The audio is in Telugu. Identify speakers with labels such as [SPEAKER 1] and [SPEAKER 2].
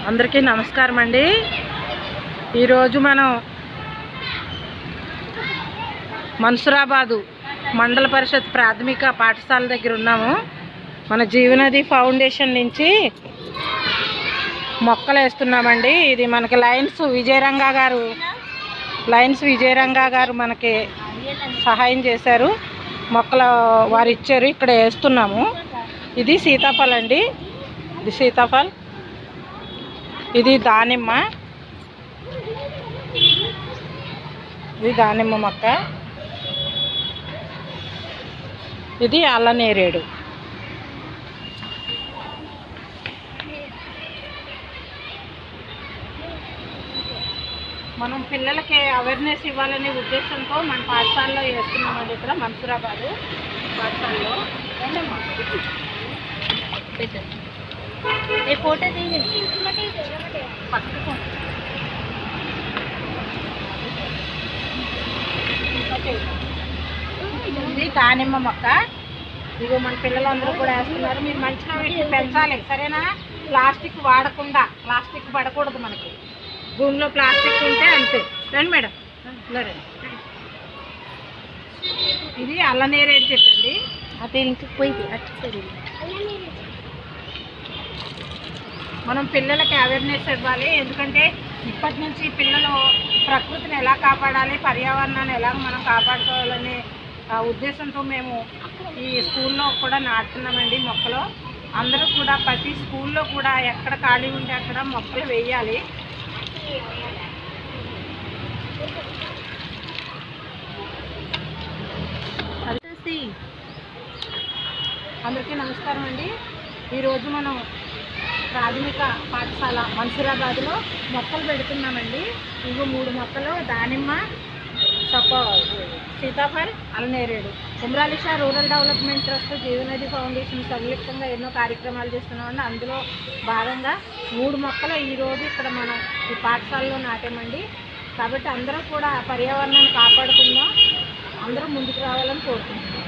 [SPEAKER 1] అందరికీ నమస్కారం అండి. ఈరోజు మనం మన్సూరాబాదు మండల పరిషత్ ప్రాథమిక పాఠశాల దగ్గర ఉన్నాము. మన జీవనది ఫౌండేషన్ నుంచి మొక్కలు వేస్తున్నామండి. ఇది మనకి లయన్స్ విజయరంగా గారు మనకి సహాయం చేశారు. మొక్కలు వారు ఇచ్చారు, ఇక్కడ వేస్తున్నాము. ఇది సీతాఫలం అండి, ఇది సీతాఫలం, ఇది దానిమ్మ, ఇది దానిమ్మ మొక్క, ఇది అల్లనేరేడు. మనం పిల్లలకి అవేర్నెస్ ఇవ్వాలనే ఉద్దేశంతో మన పాఠశాలలో వేస్తున్నామండి. ఇక్కడ మన్సూరాబాదు పాఠశాలలో ఫోటో ఇది దానిమ్మ మొక్క. ఇదిగో మన పిల్లలందరూ కూడా వేస్తున్నారు. మీరు మంచిగా వీటిని పెంచాలి, సరేనా? ప్లాస్టిక్ వాడకుండా, ప్లాస్టిక్ పడకూడదు. మనకి భూమిలో ప్లాస్టిక్ ఉంటే అంతే. రండి మేడం, రండి. ఇది అల్లనేరేడు చెట్టు అండి. అదే ఇంటికి మనం పిల్లలకి అవేర్నెస్ ఇవ్వాలి. ఎందుకంటే ఇప్పటి నుంచి పిల్లలు ప్రకృతిని ఎలా కాపాడాలి, పర్యావరణాన్ని ఎలా మనం కాపాడుకోవాలనే ఉద్దేశంతో మేము ఈ స్కూల్లో కూడా నాటుతున్నామండి మొక్కలు. అందరూ కూడా ప్రతి స్కూల్లో కూడా ఎక్కడ ఖాళీ ఉంటే అక్కడ మొక్కలు వేయాలి. అందరికీ నమస్కారం అండి. ఈరోజు మనం ప్రాథమిక పాఠశాల మన్సూరాబాద్లో మొక్కలు పెడుతున్నామండి. ఇవి 3 మొక్కలు, దానిమ్మ, సీతాఫల్, అల్లనేరేడు. Umar Alisha rural development trust, Jeevanadi foundation సంయుక్తంగా ఎన్నో కార్యక్రమాలు చేస్తున్నామండి. అందులో భాగంగా 3 మొక్కలు ఈరోజు ఇక్కడ మనం ఈ పాఠశాలలో నాటామండి. కాబట్టి అందరూ కూడా పర్యావరణాన్ని కాపాడుకుందాం, అందరూ ముందుకు రావాలని కోరుకుంటున్నాం.